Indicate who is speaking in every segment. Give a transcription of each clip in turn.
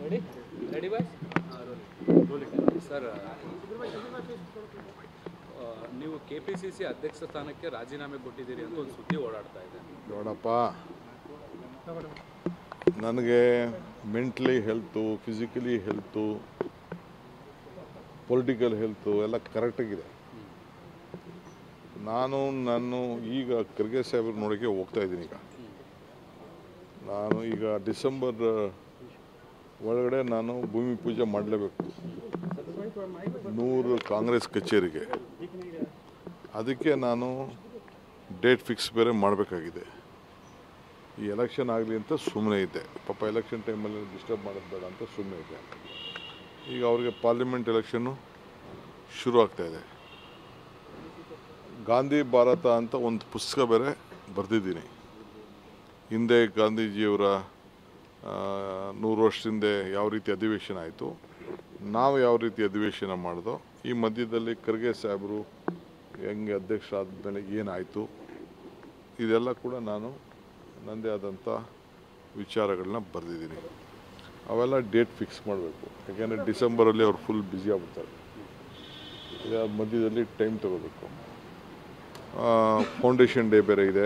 Speaker 1: Ready ready bye sir, ನೀವು KPCC ಅಧ್ಯಕ್ಷ ಸ್ಥಾನಕ್ಕೆ ರಾಜೀನಾಮೆ ಕೊಟ್ಟಿದ್ದೀರಿ ಅಂತ ಒಂದು ಸುದ್ದಿ ಓಡಾಡ್ತಾ ಇದೆ.
Speaker 2: ನೋಡಪ್ಪ, ನನಗೆ mentally health, physically health, political health ಎಲ್ಲ ಕರೆಕ್ಟಾಗಿದೆ. ನಾನು ಈಗ ಖರ್ಗೆ ಸಾಹೇಬ್ರು ನೋಡೋಕ್ಕೆ ಹೋಗ್ತಾ ಇದ್ದೀನಿ. ನಾನು ಈಗ ಡಿಸೆಂಬರ್ ಒಳಗಡೆ ನಾನು ಭೂಮಿ ಪೂಜೆ ಮಾಡಲೇಬೇಕು 100 ಕಾಂಗ್ರೆಸ್ ಕಚೇರಿಗೆ. ಅದಕ್ಕೆ ನಾನು ಡೇಟ್ ಫಿಕ್ಸ್ ಬೇರೆ ಮಾಡಬೇಕಾಗಿದೆ. ಈ ಎಲೆಕ್ಷನ್ ಆಗಲಿ ಅಂತ ಸುಮ್ಮನೆ ಇದ್ದೆ. ಪಾಪ ಎಲೆಕ್ಷನ್ ಟೈಮಲ್ಲಿ ಡಿಸ್ಟರ್ಬ್ ಮಾಡೋದು ಬೇಡ ಅಂತ ಸುಮ್ಮನೆ ಇದ್ದೆ. ಈಗ ಅವ್ರಿಗೆ ಪಾರ್ಲಿಮೆಂಟ್ ಎಲೆಕ್ಷನ್ನು ಶುರು ಆಗ್ತಾಯಿದೆ. ಗಾಂಧಿ ಭಾರತ ಅಂತ ಒಂದು ಪುಸ್ತಕ ಬೇರೆ ಬರೆದಿದ್ದೀನಿ. ಹಿಂದೆ ಗಾಂಧೀಜಿಯವರ 100 ವರ್ಷದಿಂದ ಯಾವ ರೀತಿ ಅಧಿವೇಶನ ಆಯಿತು, ನಾವು ಯಾವ ರೀತಿ ಅಧಿವೇಶನ ಮಾಡಿದೋ, ಈ ಮಧ್ಯದಲ್ಲಿ ಖರ್ಗೆ ಸಾಹೇಬರು ಹೆಂಗೆ ಅಧ್ಯಕ್ಷ ಆದಮೇಲೆ ಏನಾಯಿತು, ಇದೆಲ್ಲ ಕೂಡ ನಾನು ನನ್ನದೇ ಆದಂಥ ವಿಚಾರಗಳನ್ನ ಬರೆದಿದ್ದೀನಿ. ಅವೆಲ್ಲ ಡೇಟ್ ಫಿಕ್ಸ್ ಮಾಡಬೇಕು. ಯಾಕೆಂದರೆ ಡಿಸೆಂಬರಲ್ಲಿ ಅವ್ರು ಫುಲ್ ಬ್ಯುಸಿ ಆಗ್ಬಿಡ್ತಾರೆ. ಇದರ ಮಧ್ಯದಲ್ಲಿ ಟೈಮ್ ತಗೋಬೇಕು. ಫೌಂಡೇಶನ್ ಡೇ ಬೇರೆ ಇದೆ,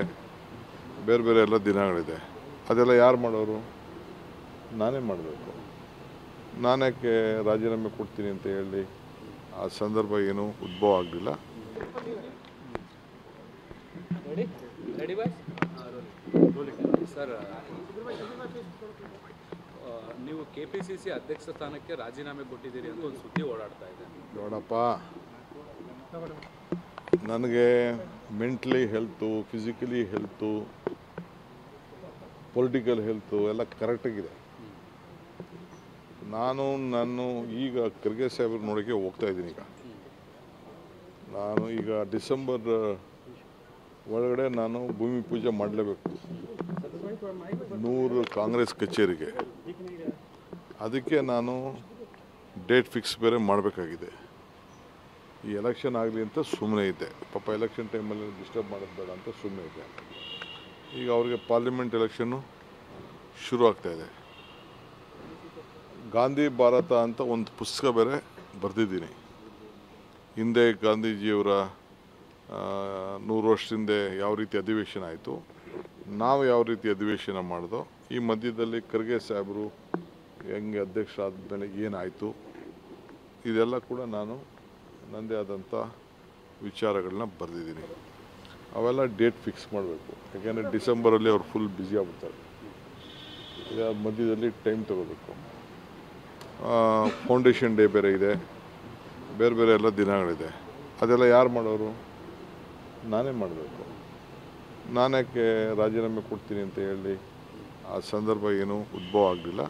Speaker 2: ಬೇರೆ ಬೇರೆ ಎಲ್ಲ ದಿನಗಳಿದೆ. ಅದೆಲ್ಲ ಯಾರು ಮಾಡೋರು? ನಾನೇ ಮಾಡಬೇಕು. ನಾನ್ಯಾಕೆ ರಾಜೀನಾಮೆ ಕೊಡ್ತೀನಿ ಅಂತ ಹೇಳಿ ಆ ಸಂದರ್ಭ ಏನೂ ಉದ್ಭವ ಆಗಲಿಲ್ಲ.
Speaker 1: ಸರ್, ನೀವು KPCC ಅಧ್ಯಕ್ಷ ಸ್ಥಾನಕ್ಕೆ ರಾಜೀನಾಮೆ ಕೊಟ್ಟಿದ್ದೀರಿ ಅಂತ ಒಂದು ಸುದ್ದಿ ಓಡಾಡ್ತಾ ಇದೆ.
Speaker 2: ನೋಡಪ್ಪ, ನನಗೆ mentally health, physically health, political health ಎಲ್ಲ ಕರೆಕ್ಟಾಗಿದೆ. ನಾನು ಈಗ ಖರ್ಗೆ ಸಾಹೇಬ್ರು ನೋಡೋಕ್ಕೆ ಹೋಗ್ತಾ ಇದ್ದೀನಿ. ನಾನು ಈಗ ಡಿಸೆಂಬರ್ ಒಳಗಡೆ ನಾನು ಭೂಮಿ ಪೂಜೆ ಮಾಡಲೇಬೇಕು 100 ಕಾಂಗ್ರೆಸ್ ಕಚೇರಿಗೆ. ಅದಕ್ಕೆ ನಾನು ಡೇಟ್ ಫಿಕ್ಸ್ ಬೇರೆ ಮಾಡಬೇಕಾಗಿದೆ. ಈ ಎಲೆಕ್ಷನ್ ಆಗಲಿ ಅಂತ ಸುಮ್ಮನೆ ಇದ್ದೆ. ಪಾಪ ಎಲೆಕ್ಷನ್ ಟೈಮಲ್ಲಿ ಡಿಸ್ಟರ್ಬ್ ಮಾಡೋದು ಬೇಡ ಅಂತ ಸುಮ್ಮನೆ ಇದ್ದೆ. ಈಗ ಅವ್ರಿಗೆ ಪಾರ್ಲಿಮೆಂಟ್ ಎಲೆಕ್ಷನ್ನು ಶುರು ಆಗ್ತಾಯಿದೆ. ಗಾಂಧಿ ಭಾರತ ಅಂತ ಒಂದು ಪುಸ್ತಕ ಬೇರೆ ಬರೆದಿದ್ದೀನಿ. ಹಿಂದೆ ಗಾಂಧೀಜಿಯವರ 100 ವರ್ಷದಿಂದ ಯಾವ ರೀತಿ ಅಧಿವೇಶನ ಆಯಿತು, ನಾವು ಯಾವ ರೀತಿ ಅಧಿವೇಶನ ಮಾಡಿದೋ, ಈ ಮಧ್ಯದಲ್ಲಿ ಖರ್ಗೆ ಸಾಹೇಬರು ಹೆಂಗೆ ಅಧ್ಯಕ್ಷ ಆದಮೇಲೆ ಏನಾಯಿತು, ಇದೆಲ್ಲ ಕೂಡ ನಾನು ನನ್ನದೇ ಆದಂಥ ವಿಚಾರಗಳನ್ನ ಬರೆದಿದ್ದೀನಿ. ಅವೆಲ್ಲ ಡೇಟ್ ಫಿಕ್ಸ್ ಮಾಡಬೇಕು. ಯಾಕೆಂದರೆ ಡಿಸೆಂಬರಲ್ಲಿ ಅವ್ರು ಫುಲ್ ಬ್ಯುಸಿ ಆಗ್ಬಿಡ್ತಾರೆ. ಇದರ ಮಧ್ಯದಲ್ಲಿ ಟೈಮ್ ತಗೋಬೇಕು. ಫೌಂಡೇಶನ್ ಡೇ ಬೇರೆ ಇದೆ, ಬೇರೆ ಬೇರೆ ಎಲ್ಲ ದಿನಗಳಿದೆ. ಅದೆಲ್ಲ ಯಾರು ಮಾಡೋರು? ನಾನೇ ಮಾಡಬೇಕು. ನಾನ್ಯಾಕೆ ರಾಜೀನಾಮೆ ಕೊಡ್ತೀನಿ ಅಂತ ಹೇಳಿ ಆ ಸಂದರ್ಭ ಏನೂ ಉದ್ಭವ ಆಗಲಿಲ್ಲ.